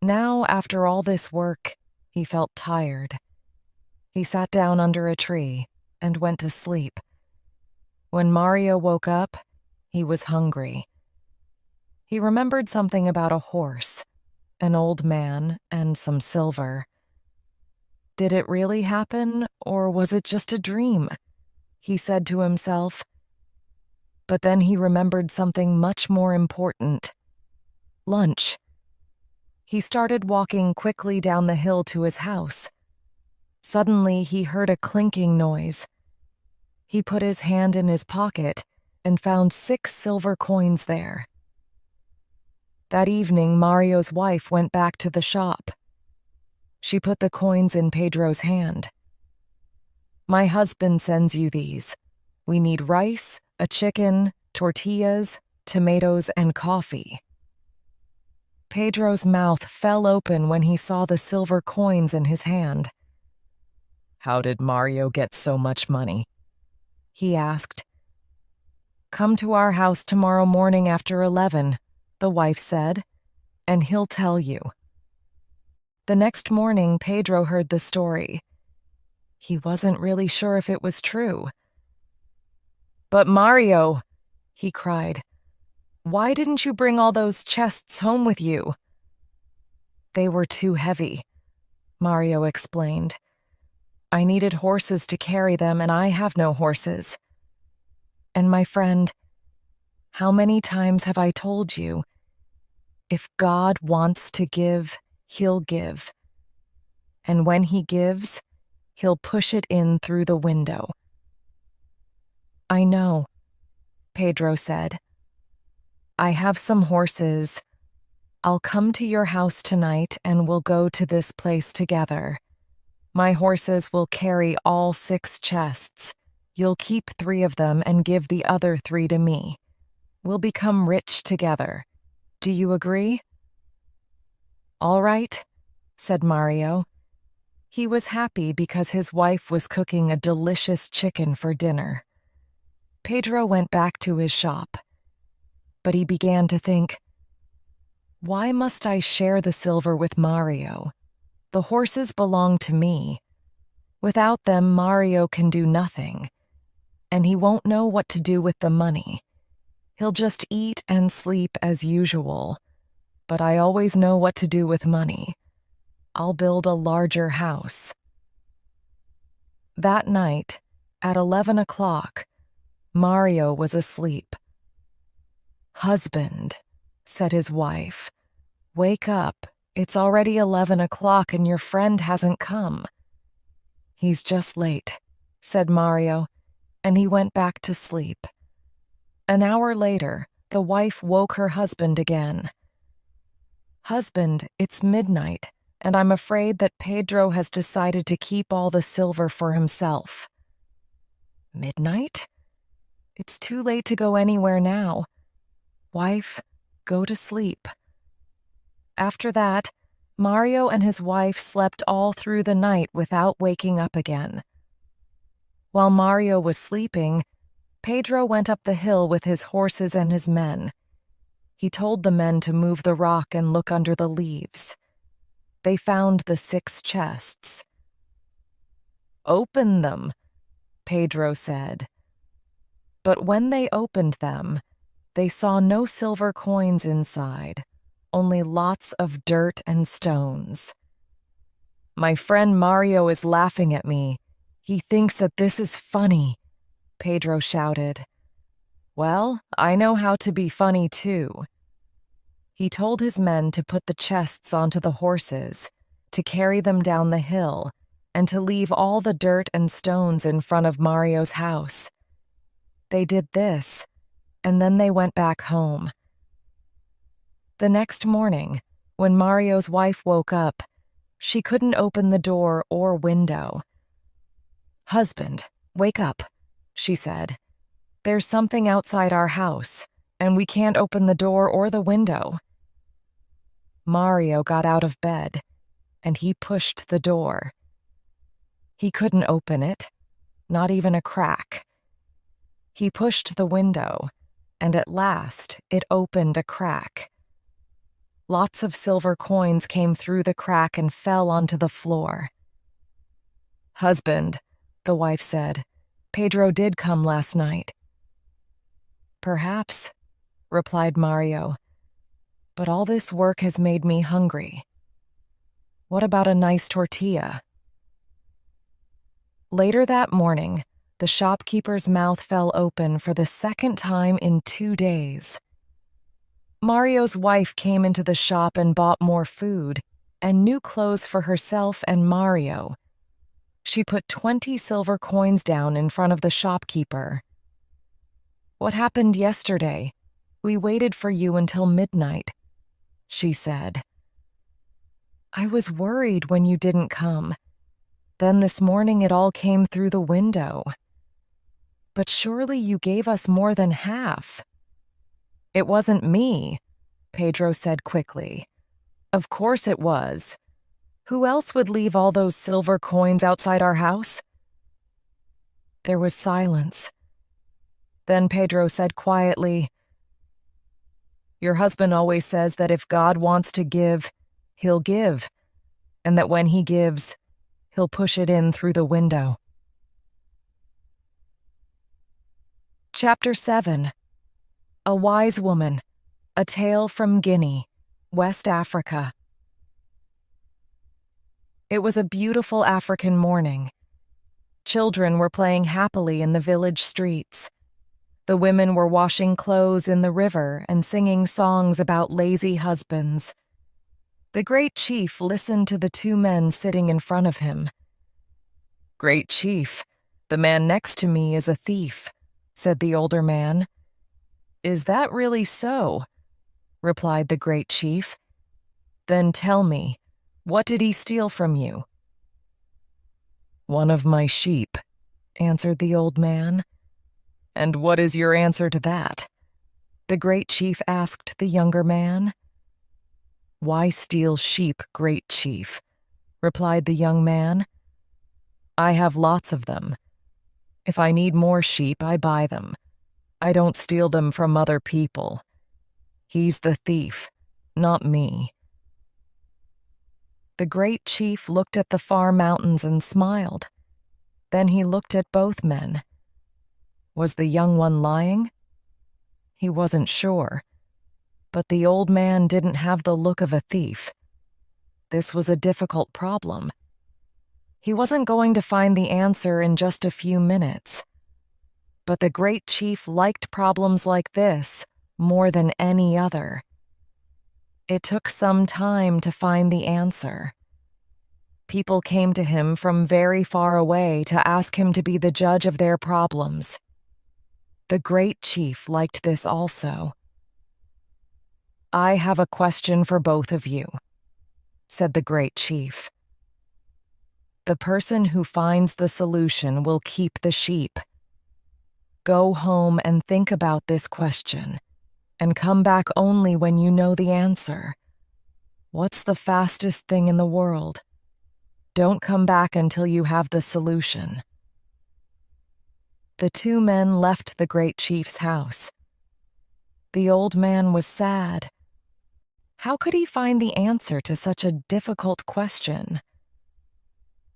Now, after all this work, he felt tired. He sat down under a tree and went to sleep. When Mario woke up, he was hungry. He remembered something about a horse, an old man, and some silver. Did it really happen, or was it just a dream? He said to himself. But then he remembered something much more important. Lunch. He started walking quickly down the hill to his house. Suddenly, he heard a clinking noise. He put his hand in his pocket and found 6 silver coins there. That evening, Mario's wife went back to the shop. She put the coins in Pedro's hand. My husband sends you these. We need rice, a chicken, tortillas, tomatoes, and coffee. Pedro's mouth fell open when he saw the silver coins in his hand. How did Mario get so much money? He asked. Come to our house tomorrow morning after 11, the wife said, and he'll tell you. The next morning, Pedro heard the story. He wasn't really sure if it was true. But Mario, he cried, why didn't you bring all those chests home with you? They were too heavy, Mario explained. I needed horses to carry them, and I have no horses. And my friend, how many times have I told you, if God wants to give, He'll give. And when He gives, He'll push it in through the window. I know, Pedro said. I have some horses. I'll come to your house tonight and we'll go to this place together. My horses will carry all 6 chests. You'll keep 3 of them and give the other 3 to me. We'll become rich together. Do you agree? All right, said Mario. He was happy because his wife was cooking a delicious chicken for dinner. Pedro went back to his shop, but he began to think, why must I share the silver with Mario? The horses belong to me. Without them, Mario can do nothing, and he won't know what to do with the money. He'll just eat and sleep as usual, but I always know what to do with money. I'll build a larger house. That night, at 11 o'clock, Mario was asleep. Husband, said his wife, wake up. It's already 11 o'clock and your friend hasn't come. He's just late, said Mario, and he went back to sleep. An hour later, the wife woke her husband again. Husband, it's midnight, and I'm afraid that Pedro has decided to keep all the silver for himself. Midnight? It's too late to go anywhere now. Wife, go to sleep. After that, Mario and his wife slept all through the night without waking up again. While Mario was sleeping, Pedro went up the hill with his horses and his men. He told the men to move the rock and look under the leaves. They found the 6 chests. "Open them," Pedro said. But when they opened them, they saw no silver coins inside, only lots of dirt and stones. "My friend Mario is laughing at me. He thinks that this is funny," Pedro shouted. "Well, I know how to be funny too." He told his men to put the chests onto the horses, to carry them down the hill, and to leave all the dirt and stones in front of Mario's house. They did this, and then they went back home. The next morning, when Mario's wife woke up, she couldn't open the door or window. "Husband, wake up," she said. "There's something outside our house, and we can't open the door or the window." Mario got out of bed, and he pushed the door. He couldn't open it, not even a crack. He pushed the window, and at last it opened a crack. Lots of silver coins came through the crack and fell onto the floor. "Husband," the wife said, "Pedro did come last night." "Perhaps," replied Mario, "but all this work has made me hungry. What about a nice tortilla?" Later that morning, the shopkeeper's mouth fell open for the second time in 2 days. Mario's wife came into the shop and bought more food and new clothes for herself and Mario. She put 20 silver coins down in front of the shopkeeper. "What happened yesterday? We waited for you until midnight," she said. "I was worried when you didn't come. Then this morning it all came through the window. But surely you gave us more than half." "It wasn't me," Pedro said quickly. "Of course it was. Who else would leave all those silver coins outside our house?" There was silence. Then Pedro said quietly, "Your husband always says that if God wants to give, he'll give, and that when he gives, he'll push it in through the window." Chapter 7. A Wise Woman, a Tale from Guinea, West Africa. It was a beautiful African morning. Children were playing happily in the village streets. The women were washing clothes in the river and singing songs about lazy husbands. The great chief listened to the 2 men sitting in front of him. "Great chief, the man next to me is a thief," said the older man. "Is that really so?" replied the great chief. "Then tell me, what did he steal from you?" "One of my sheep," answered the old man. "And what is your answer to that?" the great chief asked the younger man. "Why steal sheep, great chief?" replied the young man. "I have lots of them. If I need more sheep, I buy them. I don't steal them from other people. He's the thief, not me." The great chief looked at the far mountains and smiled. Then he looked at both men. Was the young one lying? He wasn't sure. But the old man didn't have the look of a thief. This was a difficult problem. He wasn't going to find the answer in just a few minutes. But the great chief liked problems like this more than any other. It took some time to find the answer. People came to him from very far away to ask him to be the judge of their problems. The great chief liked this also. "I have a question for both of you," said the great chief. "The person who finds the solution will keep the sheep. Go home and think about this question, and come back only when you know the answer. What's the fastest thing in the world? Don't come back until you have the solution." The two men left the great chief's house. The old man was sad. How could he find the answer to such a difficult question?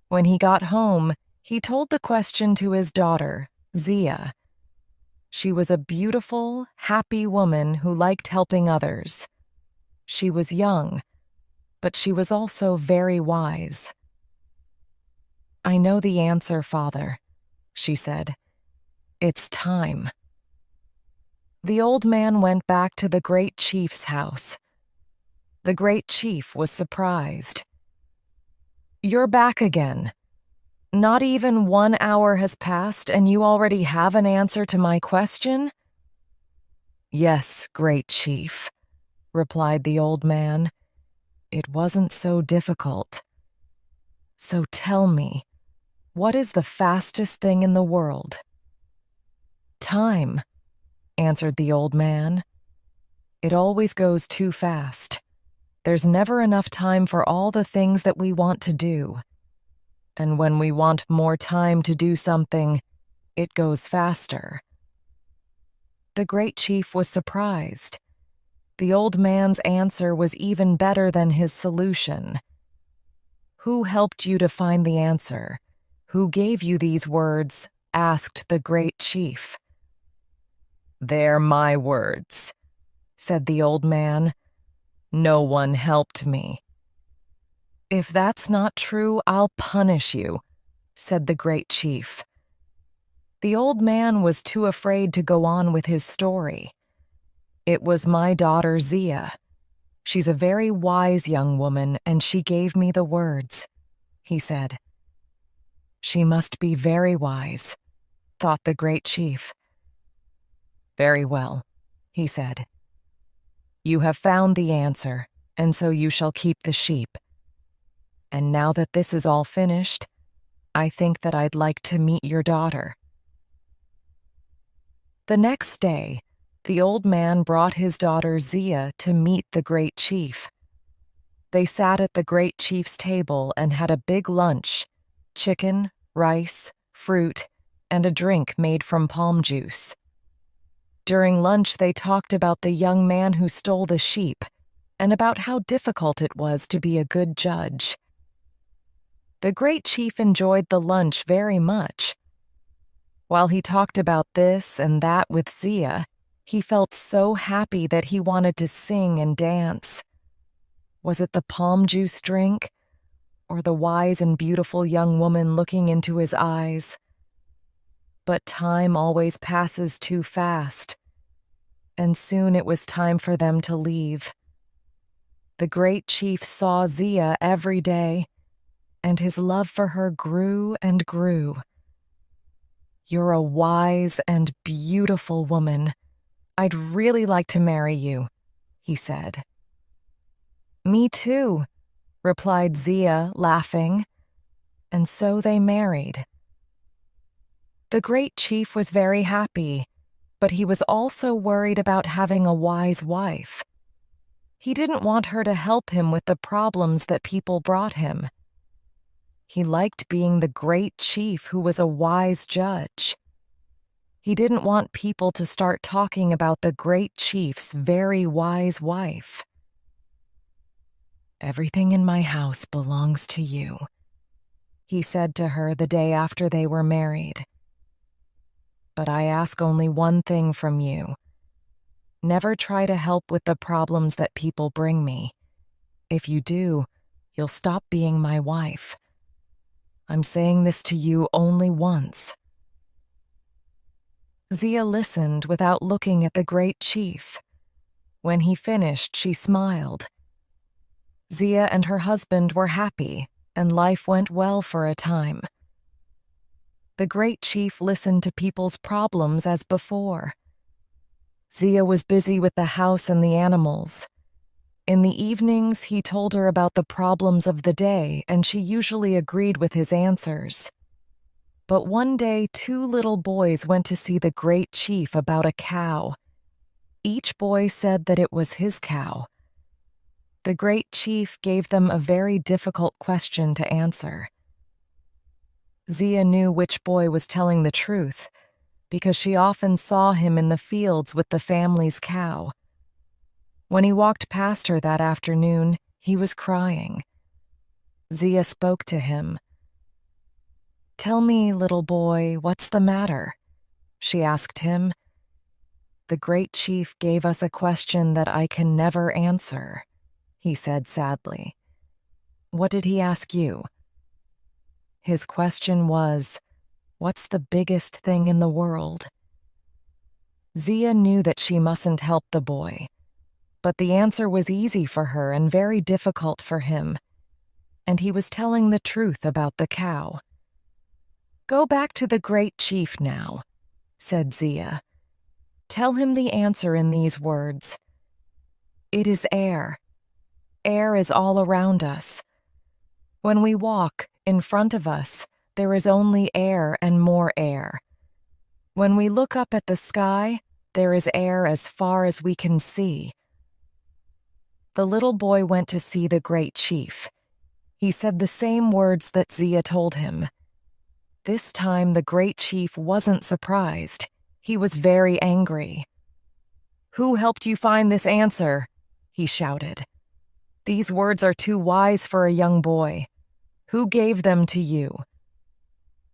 When he got home, he told the question to his daughter, Zia. She was a beautiful, happy woman who liked helping others. She was young, but she was also very wise. "I know the answer, Father," she said. "It's time." The old man went back to the great chief's house. The great chief was surprised. "You're back again. Not even 1 hour has passed and you already have an answer to my question?" "Yes, great chief," replied the old man. "It wasn't so difficult. So tell me, what is the fastest thing in the world?" "Time," answered the old man. "It always goes too fast. There's never enough time for all the things that we want to do. And when we want more time to do something, it goes faster." The great chief was surprised. The old man's answer was even better than his solution. "Who helped you to find the answer? Who gave you these words?" asked the great chief. "They're my words," said the old man. "No one helped me." "If that's not true, I'll punish you," said the great chief. The old man was too afraid to go on with his story. "It was my daughter Zia. She's a very wise young woman, and she gave me the words," he said. "She must be very wise," thought the great chief. "Very well," he said. "You have found the answer, and so you shall keep the sheep. And now that this is all finished, I think that I'd like to meet your daughter." The next day, the old man brought his daughter Zia to meet the great chief. They sat at the great chief's table and had a big lunch: chicken, rice, fruit, and a drink made from palm juice. During lunch, they talked about the young man who stole the sheep and about how difficult it was to be a good judge. The great chief enjoyed the lunch very much. While he talked about this and that with Zia, he felt so happy that he wanted to sing and dance. Was it the palm juice drink, or the wise and beautiful young woman looking into his eyes? But time always passes too fast, and soon it was time for them to leave. The great chief saw Zia every day, and his love for her grew and grew. "You're a wise and beautiful woman. I'd really like to marry you," he said. "Me too," replied Zia, laughing. And so they married. The great chief was very happy, but he was also worried about having a wise wife. He didn't want her to help him with the problems that people brought him. He liked being the great chief who was a wise judge. He didn't want people to start talking about the great chief's very wise wife. "Everything in my house belongs to you," he said to her the day after they were married. "But I ask only one thing from you. Never try to help with the problems that people bring me. If you do, you'll stop being my wife. I'm saying this to you only once." Zia listened without looking at the great chief. When he finished, she smiled. Zia and her husband were happy, and life went well for a time. The great chief listened to people's problems as before. Zia was busy with the house and the animals. In the evenings, he told her about the problems of the day, and she usually agreed with his answers. But one day, 2 little boys went to see the great chief about a cow. Each boy said that it was his cow. The great chief gave them a very difficult question to answer. Zia knew which boy was telling the truth, because she often saw him in the fields with the family's cow. When he walked past her that afternoon, he was crying. Zia spoke to him. "Tell me, little boy, what's the matter?" she asked him. "The great chief gave us a question that I can never answer," he said sadly. "What did he ask you?" His question was, "What's the biggest thing in the world?" Zia knew that she mustn't help the boy, but the answer was easy for her and very difficult for him, and he was telling the truth about the cow. "Go back to the great chief now," said Zia. "Tell him the answer in these words. It is air. Air is all around us. When we walk, in front of us, there is only air and more air. When we look up at the sky, there is air as far as we can see." The little boy went to see the great chief. He said the same words that Zia told him. This time the great chief wasn't surprised. He was very angry. "Who helped you find this answer?" he shouted. "These words are too wise for a young boy. Who gave them to you?"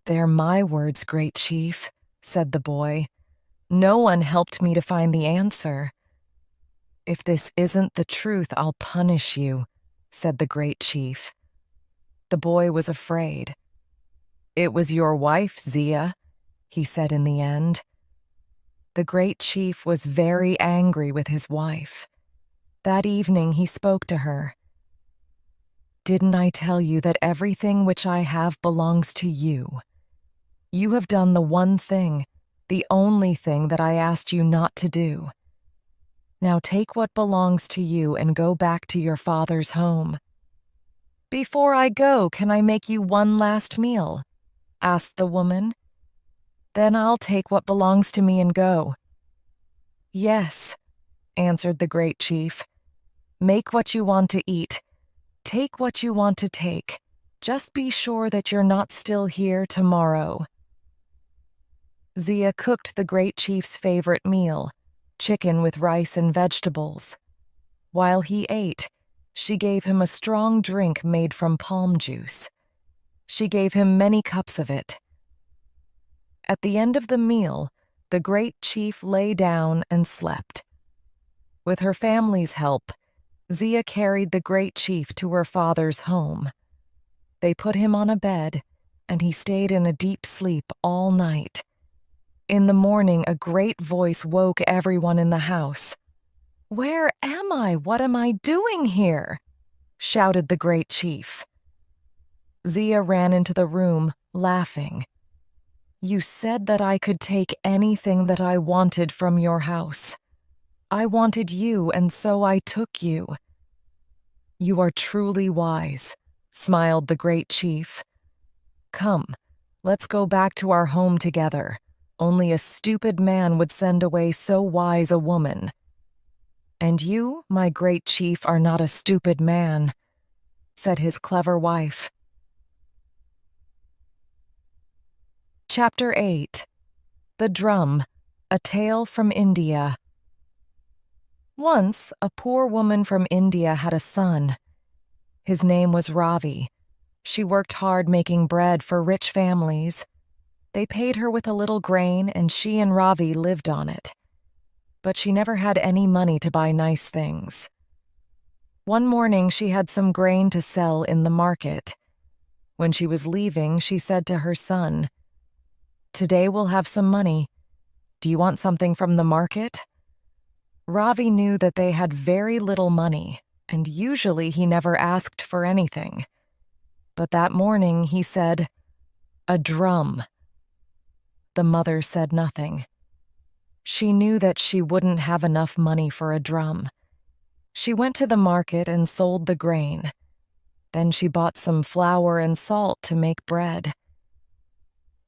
"They're my words, great chief," said the boy. "No one helped me to find the answer." "If this isn't the truth, I'll punish you," said the great chief. The boy was afraid. "It was your wife, Zia," he said in the end. The great chief was very angry with his wife. That evening he spoke to her. "Didn't I tell you that everything which I have belongs to you? You have done the one thing, the only thing that I asked you not to do. Now take what belongs to you and go back to your father's home." "Before I go, can I make you one last meal?" asked the woman. "Then I'll take what belongs to me and go." "Yes," answered the great chief. "Make what you want to eat. Take what you want to take. Just be sure that you're not still here tomorrow." Zia cooked the great chief's favorite meal, chicken with rice and vegetables. While he ate, she gave him a strong drink made from palm juice. She gave him many cups of it. At the end of the meal, the great chief lay down and slept. With her family's help, Zia carried the great chief to her father's home. They put him on a bed, and he stayed in a deep sleep all night. In the morning, a great voice woke everyone in the house. "Where am I? What am I doing here?" shouted the great chief. Zia ran into the room, laughing. "You said that I could take anything that I wanted from your house. I wanted you, and so I took you." "You are truly wise," smiled the great chief. "Come, let's go back to our home together. Only a stupid man would send away so wise a woman." "And you, my great chief, are not a stupid man," said his clever wife. Chapter 8. The Drum, a Tale from India. Once, a poor woman from India had a son. His name was Ravi. She worked hard making bread for rich families. They paid her with a little grain, and she and Ravi lived on it. But she never had any money to buy nice things. One morning, she had some grain to sell in the market. When she was leaving, she said to her son, "Today we'll have some money. Do you want something from the market?" Ravi knew that they had very little money, and usually he never asked for anything. But that morning he said, "A drum." The mother said nothing. She knew that she wouldn't have enough money for a drum. She went to the market and sold the grain. Then she bought some flour and salt to make bread.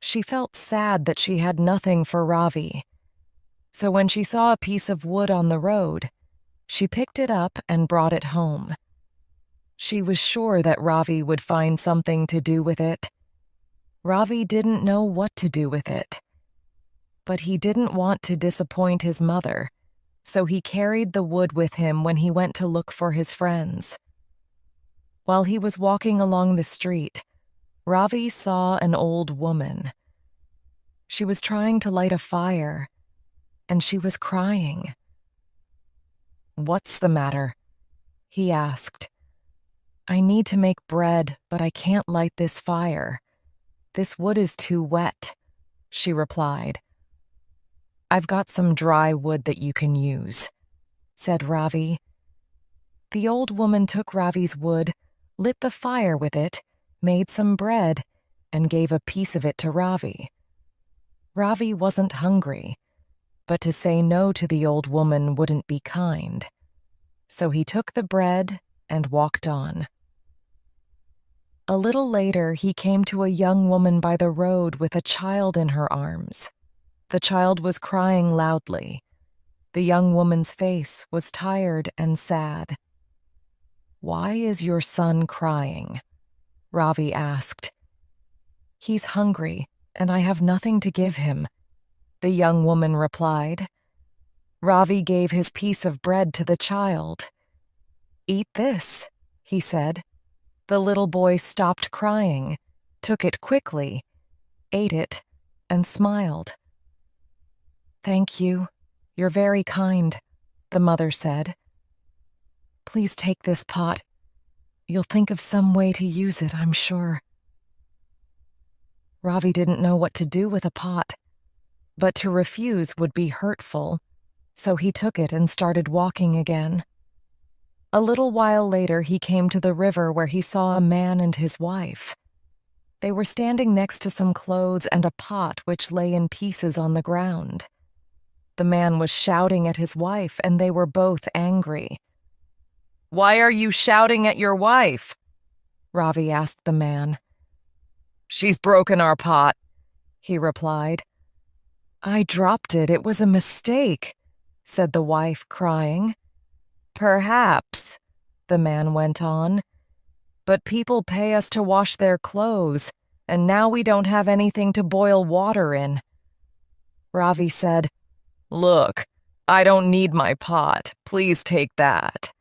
She felt sad that she had nothing for Ravi. So when she saw a piece of wood on the road, she picked it up and brought it home. She was sure that Ravi would find something to do with it. Ravi didn't know what to do with it. But he didn't want to disappoint his mother, so he carried the wood with him when he went to look for his friends. While he was walking along the street, Ravi saw an old woman. She was trying to light a fire, and she was crying. "What's the matter?" he asked. "I need to make bread, but I can't light this fire. This wood is too wet," she replied. "I've got some dry wood that you can use," said Ravi. The old woman took Ravi's wood, lit the fire with it, made some bread, and gave a piece of it to Ravi. Ravi wasn't hungry, but to say no to the old woman wouldn't be kind. So he took the bread and walked on. A little later, he came to a young woman by the road with a child in her arms. The child was crying loudly. The young woman's face was tired and sad. "Why is your son crying?" Ravi asked. "He's hungry, and I have nothing to give him," the young woman replied. Ravi gave his piece of bread to the child. "Eat this," he said. The little boy stopped crying, took it quickly, ate it, and smiled. "Thank you. You're very kind," the mother said. "Please take this pot. You'll think of some way to use it, I'm sure." Ravi didn't know what to do with a pot, but to refuse would be hurtful, so he took it and started walking again. A little while later, he came to the river where he saw a man and his wife. They were standing next to some clothes and a pot which lay in pieces on the ground. The man was shouting at his wife, and they were both angry. "Why are you shouting at your wife?" Ravi asked the man. "She's broken our pot," he replied. "I dropped it. It was a mistake," said the wife, crying. "Perhaps," the man went on, "but people pay us to wash their clothes, and now we don't have anything to boil water in." Ravi said, "Look, I don't need my pot. Please take that."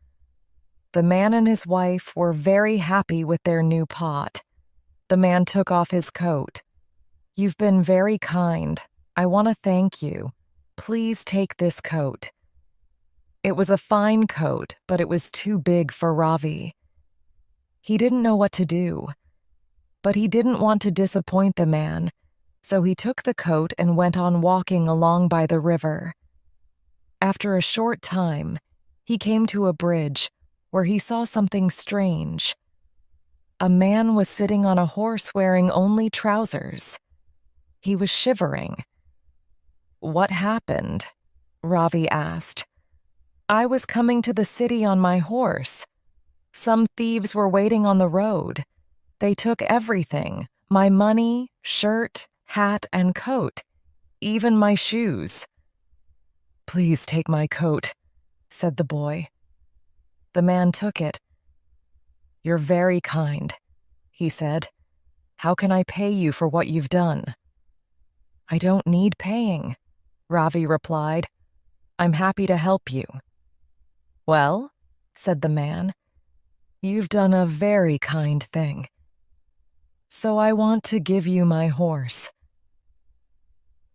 The man and his wife were very happy with their new pot. The man took off his coat. "You've been very kind. I want to thank you. Please take this coat." It was a fine coat, but it was too big for Ravi. He didn't know what to do, but he didn't want to disappoint the man, so he took the coat and went on walking along by the river. After a short time, he came to a bridge where he saw something strange. A man was sitting on a horse wearing only trousers. He was shivering. "What happened?" Ravi asked. "I was coming to the city on my horse. Some thieves were waiting on the road. They took everything, my money, shirt, hat, and coat, even my shoes." "Please take my coat," said the boy. The man took it. "You're very kind," he said. "How can I pay you for what you've done?" "I don't need paying," Ravi replied. "I'm happy to help you." "Well," said the man, "you've done a very kind thing. So I want to give you my horse."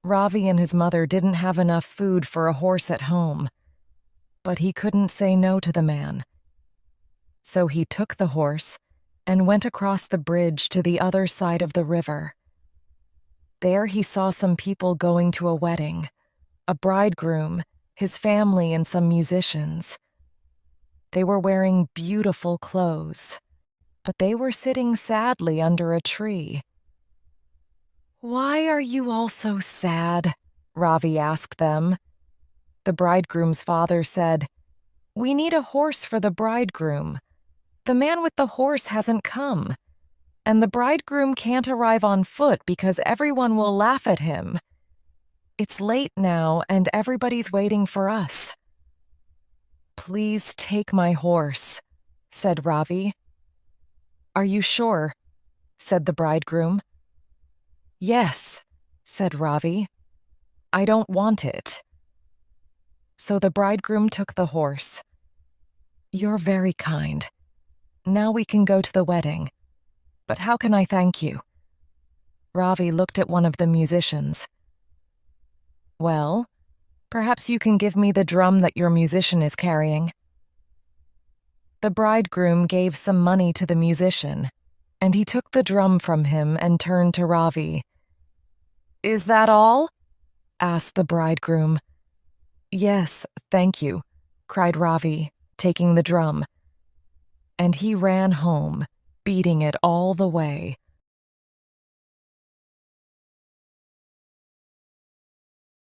Ravi and his mother didn't have enough food for a horse at home, but he couldn't say no to the man. So he took the horse and went across the bridge to the other side of the river. There he saw some people going to a wedding, a bridegroom, his family, and some musicians. They were wearing beautiful clothes, but they were sitting sadly under a tree. "Why are you all so sad?" Ravi asked them. The bridegroom's father said, "We need a horse for the bridegroom. The man with the horse hasn't come, and the bridegroom can't arrive on foot because everyone will laugh at him. It's late now, and everybody's waiting for us." "Please take my horse," said Ravi. "Are you sure?" said the bridegroom. "Yes," said Ravi. I don't want it." So the bridegroom took the horse. "You're very kind. Now we can go to the wedding. But how can I thank you?" Ravi looked at one of the musicians. "Well, perhaps you can give me the drum that your musician is carrying." The bridegroom gave some money to the musician, and he took the drum from him and turned to Ravi. "Is that all?" asked the bridegroom. "Yes, thank you," cried Ravi, taking the drum. And he ran home, beating it all the way.